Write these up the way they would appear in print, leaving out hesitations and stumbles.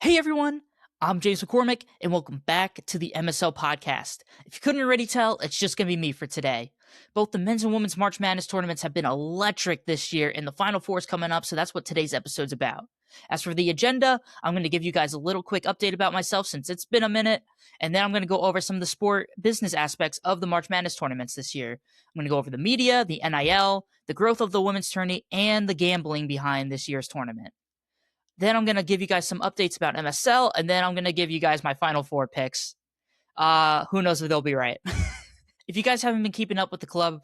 Hey everyone, I'm James McCormick, and welcome back to the MSL podcast. If you couldn't already tell, it's just going to be me for today. Both the men's and women's March Madness tournaments have been electric this year, and the Final Four is coming up, so that's what today's episode's about. As for the agenda, I'm going to give you guys a little quick update about myself since it's been a minute, and then I'm going to go over some of the sport business aspects of the March Madness tournaments this year. I'm going to go over the media, the NIL, the growth of the women's tourney, and the gambling behind this year's tournament. Then I'm going to give you guys some updates about MSL, and then I'm going to give you guys my final four picks. Who knows if they'll be right. If you guys haven't been keeping up with the club,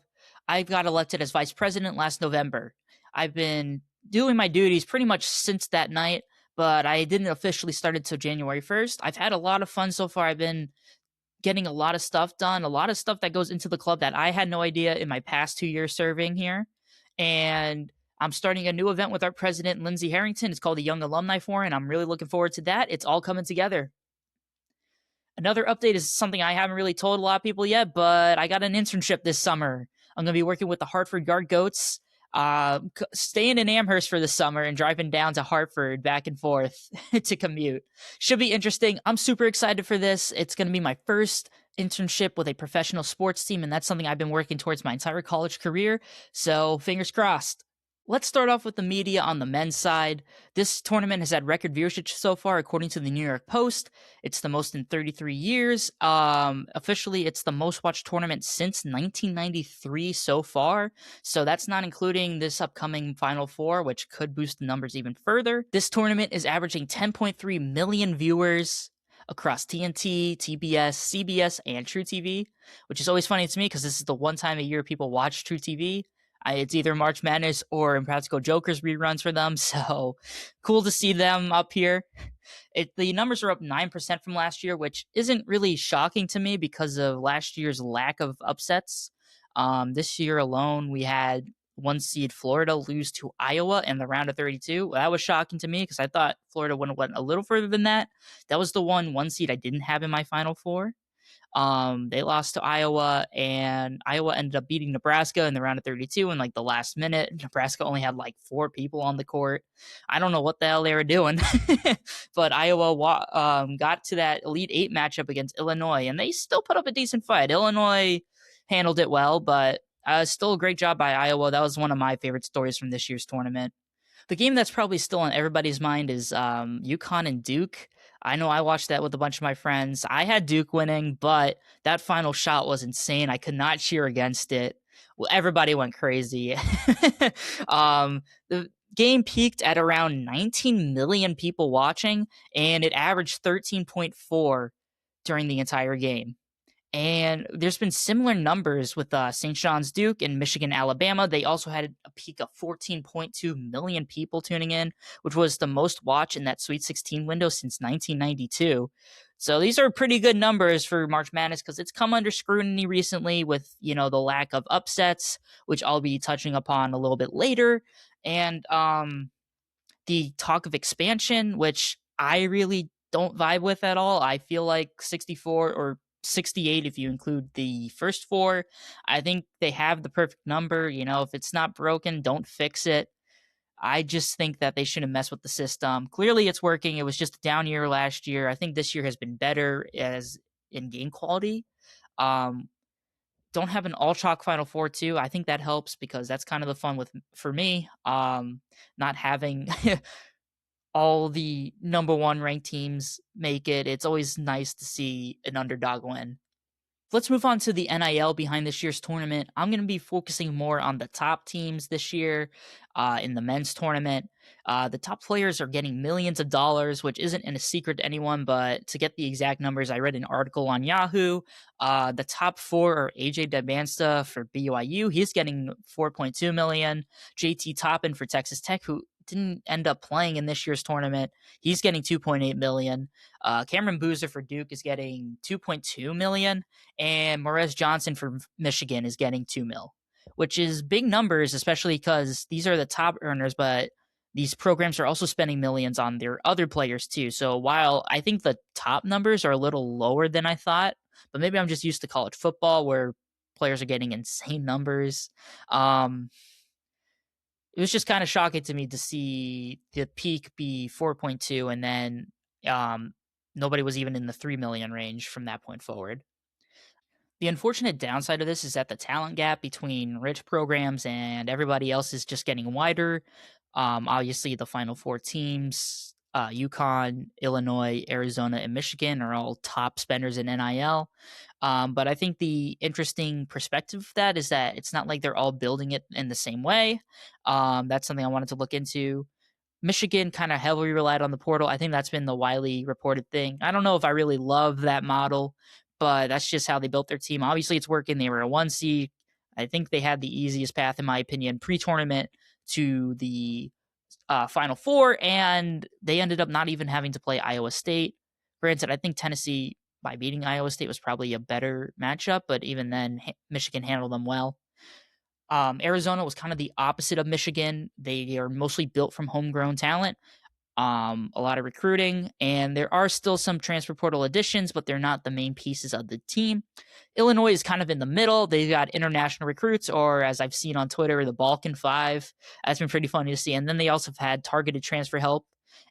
I got elected as vice president last November. I've been doing my duties pretty much since that night, but I didn't officially start until January 1st. I've had a lot of fun so far. I've been getting a lot of stuff done, a lot of stuff that goes into the club that I had no idea in my past 2 years serving here. And I'm starting a new event with our president, Lindsay Harrington. It's called the Young Alumni Forum, and I'm really looking forward to that. It's all coming together. Another update is something I haven't really told a lot of people yet, but I got an internship this summer. I'm going to be working with the Hartford Yard Goats, staying in Amherst for the summer and driving down to Hartford back and forth to commute. Should be interesting. I'm super excited for this. It's going to be my first internship with a professional sports team, and that's something I've been working towards my entire college career. So fingers crossed. Let's start off with the media on the men's side. This tournament has had record viewership so far, according to the New York Post. It's the most in 33 years. Officially, it's the most watched tournament since 1993 so far. So that's not including this upcoming Final Four, which could boost the numbers even further. This tournament is averaging 10.3 million viewers across TNT, TBS, CBS, and True TV, which is always funny to me because this is the one time a year people watch True TV. It's either March Madness or Impractical Jokers reruns for them, so cool to see them up here. The numbers are up 9% from last year, which isn't really shocking to me because of last year's lack of upsets. This year alone, we had one seed Florida lose to Iowa in the round of 32. That was shocking to me because I thought Florida would have went a little further than that. That was the one seed I didn't have in my Final Four. They lost to Iowa, and Iowa ended up beating Nebraska in the round of 32 in like the last minute. Nebraska only had like 4 people on the court. I don't know what the hell they were doing, but Iowa got to that Elite Eight matchup against Illinois, and they still put up a decent fight. Illinois handled it well, but still a great job by Iowa. That was one of my favorite stories from this year's tournament. The game that's probably still on everybody's mind is UConn and Duke. I know I watched that with a bunch of my friends. I had Duke winning, but that final shot was insane. I could not cheer against it. Well, everybody went crazy. The game peaked at around 19 million people watching, and it averaged 13.4 during the entire game. And there's been similar numbers with St. John's Duke and Michigan Alabama. They also had a peak of 14.2 million people tuning in, which was the most watched in that Sweet 16 window since 1992. So these are pretty good numbers for March Madness because it's come under scrutiny recently with, the lack of upsets, which I'll be touching upon a little bit later. And the talk of expansion, which I really don't vibe with at all. I feel like 64 or 68 if you include the first 4. I think they have the perfect number. If it's not broken, don't fix it. I just think that they shouldn't mess with the system. Clearly it's working. It was just a down year last year. I think this year has been better as in game quality. Don't have an all chalk Final Four too. I think that helps because that's kind of the fun for me. Not having all the number 1 ranked teams make it. It's always nice to see an underdog win. Let's move on to the NIL behind this year's tournament. I'm going to be focusing more on the top teams this year in the men's tournament. The top players are getting millions of dollars, which isn't a secret to anyone, but to get the exact numbers, I read an article on Yahoo. The top 4 are AJ Demanstia for BYU. He's getting 4.2 million. JT Toppin for Texas Tech, who didn't end up playing in this year's tournament. He's getting 2.8 million. Cameron Boozer for Duke is getting 2.2 million, and Morez Johnson for Michigan is getting 2 mil, which is big numbers, especially because these are the top earners, but these programs are also spending millions on their other players too. So while I think the top numbers are a little lower than I thought, but maybe I'm just used to college football where players are getting insane numbers. It was just kind of shocking to me to see the peak be 4.2 and then Um, Nobody was even in the 3 million range from that point forward. The unfortunate downside of this is that the talent gap between rich programs and everybody else is just getting wider. Obviously, the final four teams, UConn, Illinois, Arizona, and Michigan, are all top spenders in NIL. But I think the interesting perspective of that is that it's not like they're all building it in the same way. That's something I wanted to look into. Michigan kind of heavily relied on the portal. I think that's been the widely reported thing. I don't know if I really love that model, but that's just how they built their team. Obviously, it's working. They were a 1 seed. I think they had the easiest path, in my opinion, pre-tournament to the Final Four, and they ended up not even having to play Iowa State. Granted, I think Tennessee, by beating Iowa State, was probably a better matchup, but even then, Michigan handled them well. Arizona was kind of the opposite of Michigan. They are mostly built from homegrown talent, a lot of recruiting, and there are still some transfer portal additions, but they're not the main pieces of the team. Illinois is kind of in the middle. They've got international recruits, or as I've seen on Twitter, the Balkan Five. That's been pretty funny to see. And then they also have had targeted transfer help.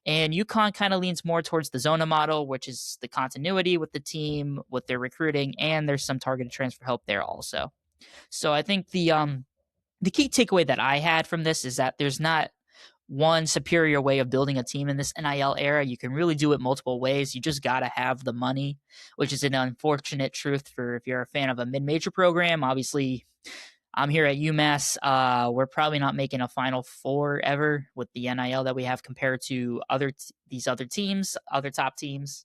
And UConn kind of leans more towards the Zona model, which is the continuity with the team, with their recruiting, and there's some targeted transfer help there also. So I think the key takeaway that I had from this is that there's not one superior way of building a team in this NIL era. You can really do it multiple ways. You just got to have the money, which is an unfortunate truth for if you're a fan of a mid-major program. Obviously, I'm here at UMass. We're probably not making a Final Four ever with the NIL that we have compared to these other teams, other top teams.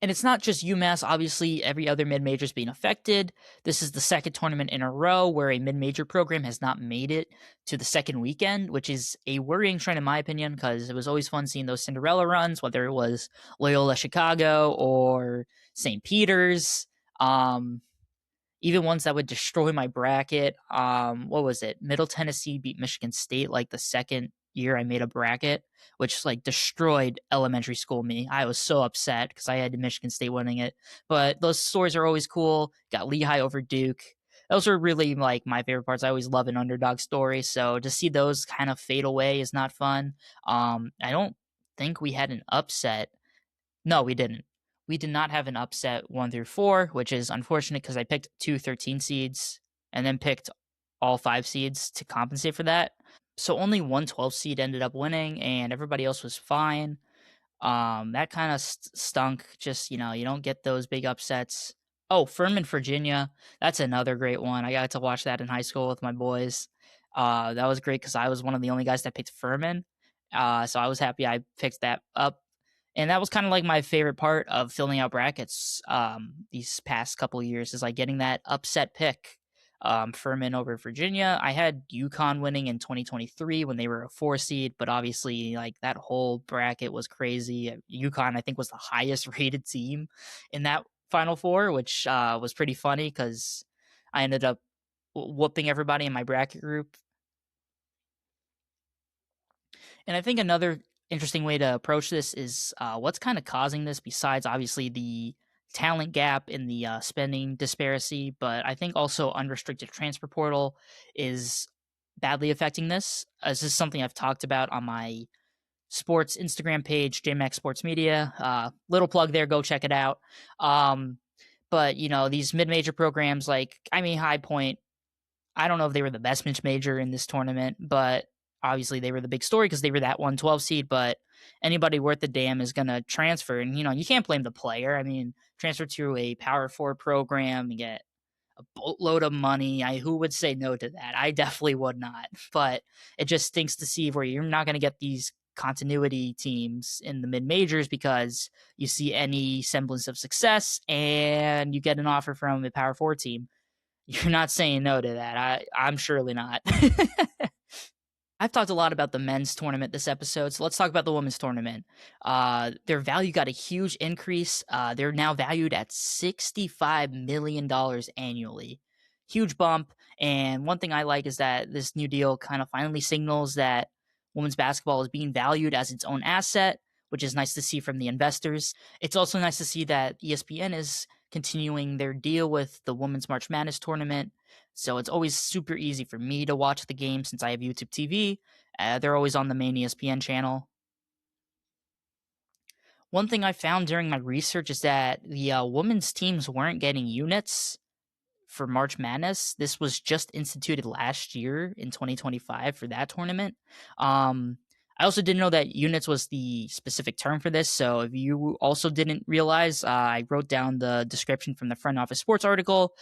And it's not just UMass. Obviously, every other mid major is being affected. This is the second tournament in a row where a mid major program has not made it to the second weekend, which is a worrying trend, in my opinion, because it was always fun seeing those Cinderella runs, whether it was Loyola Chicago or St. Peter's. Even ones that would destroy my bracket. What was it? Middle Tennessee beat Michigan State like the second year I made a bracket, which like destroyed elementary school me. I was so upset because I had Michigan State winning it. But those stories are always cool. Got Lehigh over Duke. Those are really like my favorite parts. I always love an underdog story. So to see those kind of fade away is not fun. I don't think we had an upset. No, we didn't. We did not have an upset 1 through 4, which is unfortunate because I picked 2 13 seeds and then picked all 5 seeds to compensate for that. So only 1 12 seed ended up winning, and everybody else was fine. That kind of stunk. Just you don't get those big upsets. Oh, Furman, Virginia. That's another great one. I got to watch that in high school with my boys. That was great because I was one of the only guys that picked Furman. So I was happy I picked that up. And that was kind of like my favorite part of filling out brackets these past couple of years is like getting that upset pick. Furman over Virginia. I had UConn winning in 2023 when they were a 4 seed, but obviously, like that whole bracket was crazy. UConn, I think, was the highest rated team in that Final Four, which was pretty funny because I ended up whooping everybody in my bracket group. And I think another interesting way to approach this is what's kind of causing this, besides obviously the talent gap in the spending disparity, but I think also unrestricted transfer portal is badly affecting this. This is something I've talked about on my sports Instagram page, JMax Sports Media. Little plug there, go check it out. But these mid-major programs, like High Point, I don't know if they were the best major in this tournament, but obviously they were the big story because they were that 1 12 seed. But anybody worth the damn is going to transfer. And, you can't blame the player. I mean, transfer to a Power 4 program, you get a boatload of money. Who would say no to that? I definitely would not. But it just stinks to see where you're not going to get these continuity teams in the mid majors because you see any semblance of success and you get an offer from a Power 4 team. You're not saying no to that. I'm surely not. I've talked a lot about the men's tournament this episode, so let's talk about the women's tournament. Their value got a huge increase. They're now valued at $65 million annually. Huge bump. And one thing I like is that this new deal kind of finally signals that women's basketball is being valued as its own asset, which is nice to see from the investors. It's also nice to see that ESPN is continuing their deal with the Women's March Madness tournament. So it's always super easy for me to watch the game since I have YouTube TV. They're always on the main ESPN channel. One thing I found during my research is that the women's teams weren't getting units for March Madness. This was just instituted last year in 2025 for that tournament. Um, I also didn't know that units was the specific term for this. So if you also didn't realize, I wrote down the description from the Front Office Sports article.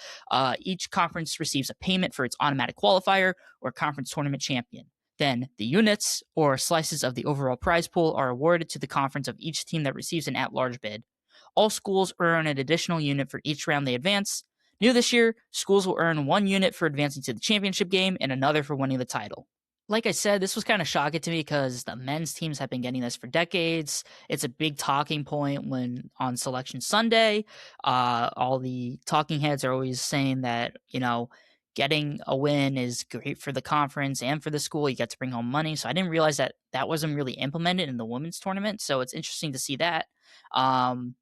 Each conference receives a payment for its automatic qualifier or conference tournament champion. Then the units or slices of the overall prize pool are awarded to the conference of each team that receives an at-large bid. All schools earn an additional unit for each round they advance. New this year, schools will earn 1 unit for advancing to the championship game and another for winning the title. Like I said, this was kind of shocking to me because the men's teams have been getting this for decades. It's a big talking point when on Selection Sunday. All the talking heads are always saying that, getting a win is great for the conference and for the school. You get to bring home money. So I didn't realize that that wasn't really implemented in the women's tournament. So it's interesting to see that. Um,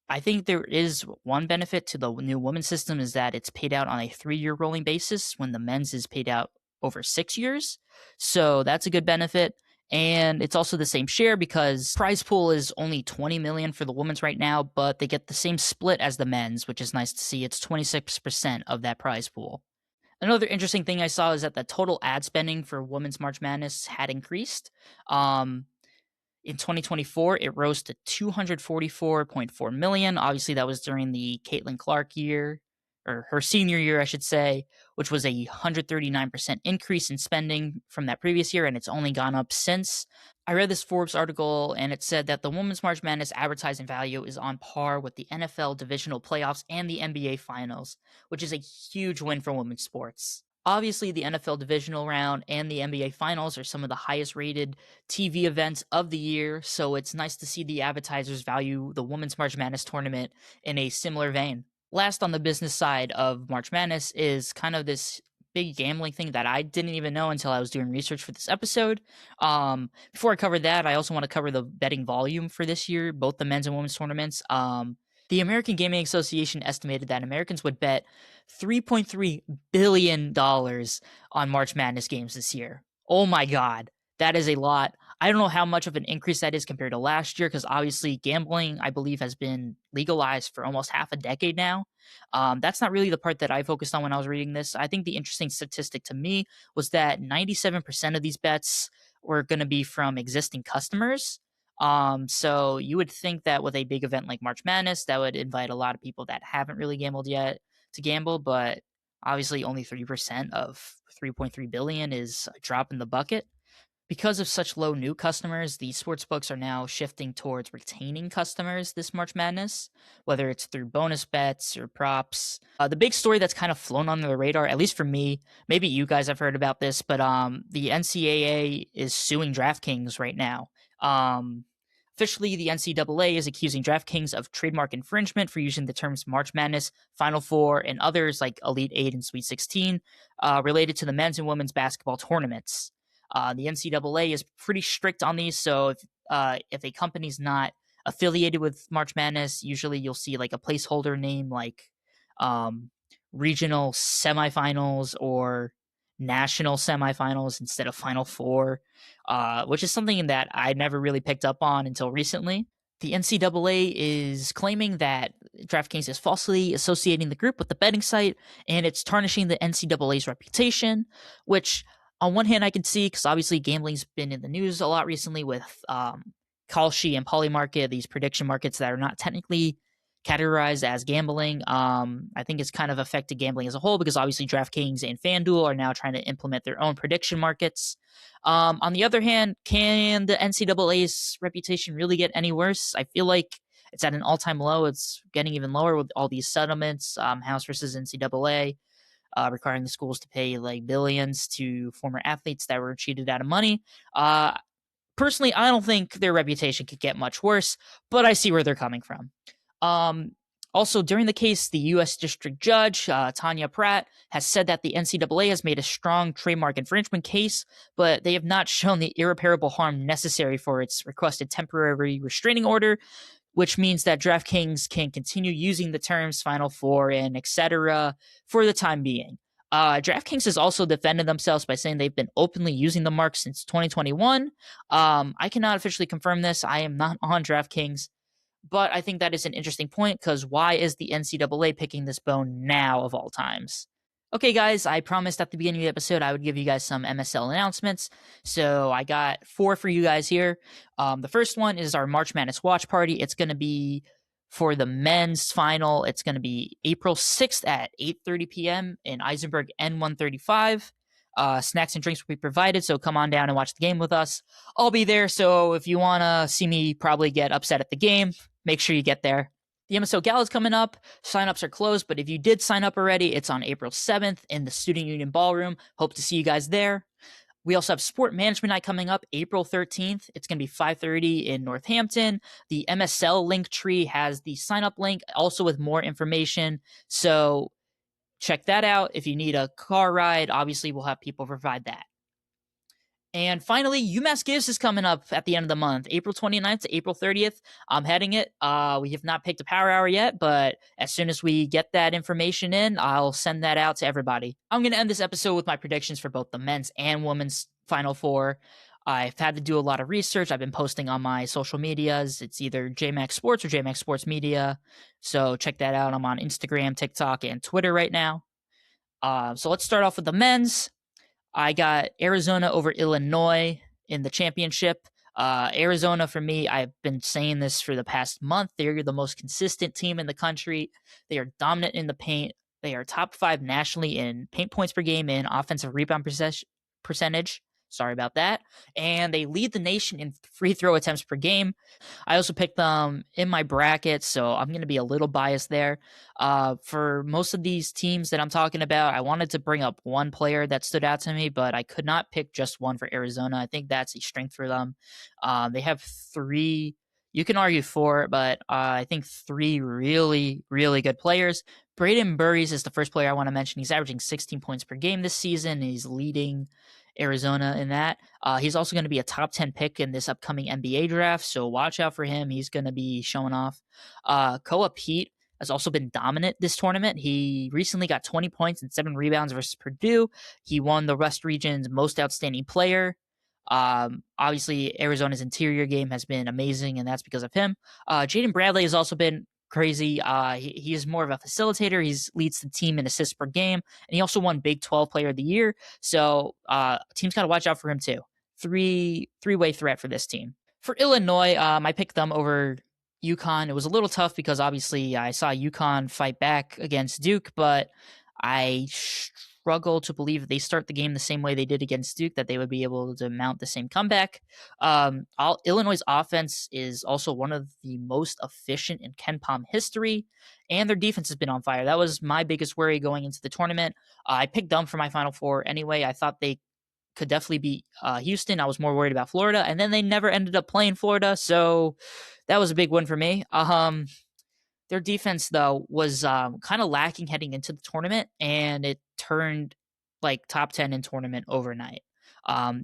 I think there is one benefit to the new women's system is that it's paid out on a 3-year rolling basis when the men's is paid out over 6 years. So that's a good benefit. And it's also the same share because prize pool is only 20 million for the women's right now, but they get the same split as the men's, which is nice to see. It's 26% of that prize pool. Another interesting thing I saw is that the total ad spending for Women's March Madness had increased. In 2024, it rose to 244.4 million. Obviously, that was during the Caitlin Clark year, or her senior year, I should say, which was a 139% increase in spending from that previous year, and it's only gone up since. I read this Forbes article, and it said that the Women's March Madness advertising value is on par with the NFL divisional playoffs and the NBA finals, which is a huge win for women's sports. Obviously, the NFL divisional round and the NBA finals are some of the highest rated TV events of the year, so it's nice to see the advertisers value the Women's March Madness tournament in a similar vein. Last on the business side of March Madness is kind of this big gambling thing that I didn't even know until I was doing research for this episode. Before I cover that, I also want to cover the betting volume for this year, both the men's and women's tournaments. The American Gaming Association estimated that Americans would bet $3.3 billion on March Madness games this year. Oh my God, that is a lot. I don't know how much of an increase that is compared to last year because obviously gambling, I believe, has been legalized for almost half a decade now. That's not really the part that I focused on when I was reading this. I think the interesting statistic to me was that 97% of these bets were going to be from existing customers. So you would think that with a big event like March Madness, that would invite a lot of people that haven't really gambled yet to gamble, but obviously only 3% of 3.3 billion is a drop in the bucket. Because of such low new customers, the sportsbooks are now shifting towards retaining customers this March Madness, whether it's through bonus bets or props. The big story that's kind of flown under the radar, at least for me, maybe you guys have heard about this, but the NCAA is suing DraftKings right now. Officially, the NCAA is accusing DraftKings of trademark infringement for using the terms March Madness, Final Four, and others like Elite Eight and Sweet 16 related to the men's and women's basketball tournaments. The NCAA is pretty strict on these, so if a company's not affiliated with March Madness, usually you'll see like a placeholder name like regional semifinals or national semifinals instead of Final Four, which is something that I never really picked up on until recently. The NCAA is claiming that DraftKings is falsely associating the group with the betting site, and it's tarnishing the NCAA's reputation, which on one hand I can see because obviously gambling's been in the news a lot recently with Kalshi and Polymarket, these prediction markets that are not technically categorized as gambling. I think it's kind of affected gambling as a whole because obviously DraftKings and FanDuel are now trying to implement their own prediction markets. On the other hand, can the NCAA's reputation really get any worse? I feel like it's at an all-time low. It's getting even lower with all these settlements, House versus NCAA, requiring the schools to pay like billions to former athletes that were cheated out of money. Personally, I don't think their reputation could get much worse, but I see where they're coming from. Also, during the case, the U.S. District Judge, Tanya Pratt, has said that the NCAA has made a strong trademark infringement case, but they have not shown the irreparable harm necessary for its requested temporary restraining order, which means that DraftKings can continue using the terms Final Four and etc. for the time being. DraftKings has also defended themselves by saying they've been openly using the mark since 2021. I cannot officially confirm this. I am not on DraftKings, but I think that is an interesting point because why is the NCAA picking this bone now of all times? Okay, guys, I promised at the beginning of the episode I would give you guys some MSL announcements. So I got 4 for you guys here. The first one is our March Madness watch party. It's going to be for the men's final. It's going to be April 6th at 8:30 p.m. in Eisenberg N135. Snacks and drinks will be provided, so come on down and watch the game with us. I'll be there, so if you want to see me probably get upset at the game, make sure you get there. The MSO Gala is coming up. Signups are closed, but if you did sign up already, it's on April 7th in the Student Union Ballroom. Hope to see you guys there. We also have Sport Management Night coming up April 13th. It's going to be 5:30 in Northampton. The MSL link tree has the sign up link, also with more information. So check that out. If you need a car ride, obviously we'll have people provide that. And finally, UMass Gives is coming up at the end of the month, April 29th to April 30th. I'm heading it. We have not picked a power hour yet, but as soon as we get that information in, I'll send that out to everybody. I'm going to end this episode with my predictions for both the men's and women's Final Four. I've had to do a lot of research. I've been posting on my social medias. It's either JMax Sports or JMax Sports Media. So check that out. I'm on Instagram, TikTok, and Twitter right now. So let's start off with the men's. I got Arizona over Illinois in the championship. Arizona, for me, I've been saying this for the past month. They're the most consistent team in the country. They are dominant in the paint. They are top 5 nationally in paint points per game and offensive rebound percentage. Sorry about that. And they lead the nation in free throw attempts per game. I also picked them in my bracket, so I'm going to be a little biased there. For most of these teams that I'm talking about, I wanted to bring up one player that stood out to me, but I could not pick just one for Arizona. I think that's a strength for them. They have 3, you can argue 4, but I think 3 really, really good players. Braden Burries is the first player I want to mention. He's averaging 16 points per game this season. He's leading Arizona in that. He's also going to be a top 10 pick in this upcoming NBA draft, so watch out for him. He's going to be showing off. Koa Pete has also been dominant this tournament. He recently got 20 points and 7 rebounds versus Purdue. He won the West Region's most outstanding player. Obviously, Arizona's interior game has been amazing, and that's because of him. Jaden Bradley has also been crazy. He is more of a facilitator. He leads the team in assists per game, and he also won Big 12 Player of the Year. So teams got to watch out for him too. Three-way threat for this team. For Illinois, I picked them over UConn. It was a little tough because obviously I saw UConn fight back against Duke, but I struggle to believe if they start the game the same way they did against Duke that they would be able to mount the same comeback. Illinois' offense is also one of the most efficient in KenPom history, and their defense has been on fire. That was my biggest worry going into the tournament. I picked them for my Final Four anyway. I thought they could definitely beat Houston. I was more worried about Florida, and then they never ended up playing Florida, so that was a big win for me. Their defense, though, was kind of lacking heading into the tournament, and it turned like top 10 in tournament overnight.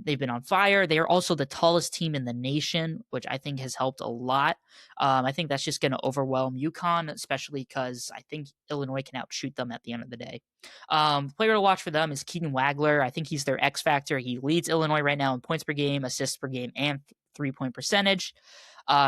They've been on fire. They are also the tallest team in the nation, which I think has helped a lot. I think that's just going to overwhelm UConn, especially because I think Illinois can outshoot them at the end of the day. Player to watch for them is Keaton Wagler. I think he's their X factor. He leads Illinois right now in points per game, assists per game, and 3-point percentage.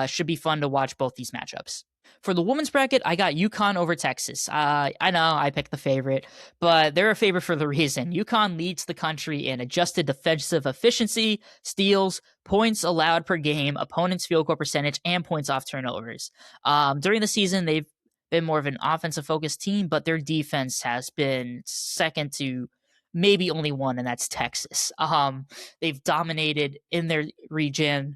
Should be fun to watch both these matchups. For the women's bracket, I got UConn over Texas. I know I picked the favorite, but they're a favorite for the reason. UConn leads the country in adjusted defensive efficiency, steals, points allowed per game, opponent's field goal percentage, and points off turnovers. During the season, they've been more of an offensive-focused team, but their defense has been second to maybe only one, and that's Texas. They've dominated in their region.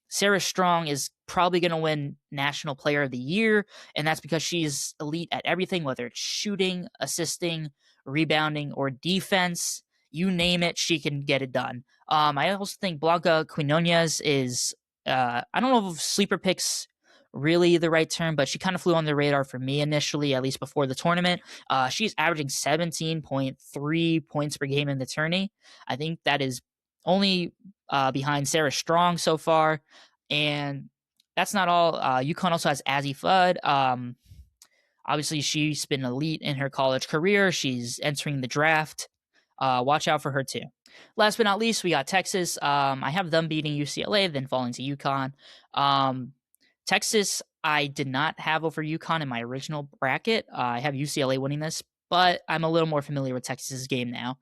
Sarah Strong is probably going to win National Player of the Year, and that's because she's elite at everything, whether it's shooting, assisting, rebounding, or defense. You name it, she can get it done. I also think Blanca Quinones is, I don't know if sleeper pick's really the right term, but she kind of flew on the radar for me initially, at least before the tournament. She's averaging 17.3 points per game in the tourney. I think that is only behind Sarah Strong so far. And that's not all. UConn also has Azzy Fudd. Obviously, she's been elite in her college career. She's entering the draft. Watch out for her too. Last but not least, we got Texas. I have them beating UCLA, then falling to UConn. Texas, I did not have over UConn in my original bracket. I have UCLA winning this, but I'm a little more familiar with Texas's game now.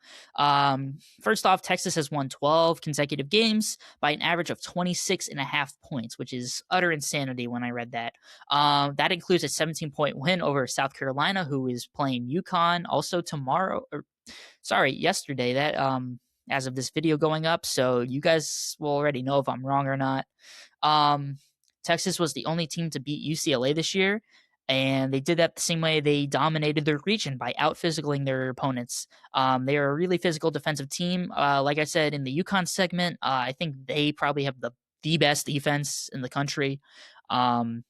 First off, Texas has won 12 consecutive games by an average of 26.5 points, which is utter insanity when I read that. That includes a 17-point win over South Carolina, who is playing UConn also tomorrow. Yesterday. That as of this video going up, so you guys will already know if I'm wrong or not. Texas was the only team to beat UCLA this year, and they did that the same way they dominated their region by out-physicaling their opponents. They are a really physical defensive team. Like I said in the UConn segment, I think they probably have the best defense in the country. I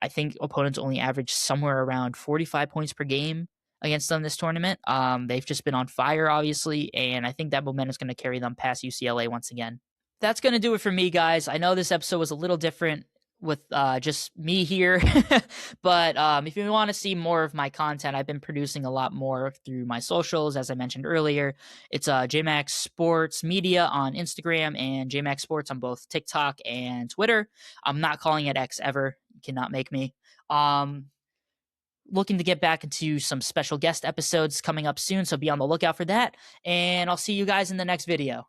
think opponents only average somewhere around 45 points per game against them this tournament. They've just been on fire, obviously, and I think that momentum is going to carry them past UCLA once again. That's going to do it for me, guys. I know this episode was a little different with just me here, but if you want to see more of my content, I've been producing a lot more through my socials, as I mentioned earlier. It's JMax Sports Media on Instagram and JMax Sports on both TikTok and Twitter. I'm not calling it X ever. You cannot make me. Looking to get back into some special guest episodes coming up soon, so be on the lookout for that. And I'll see you guys in the next video.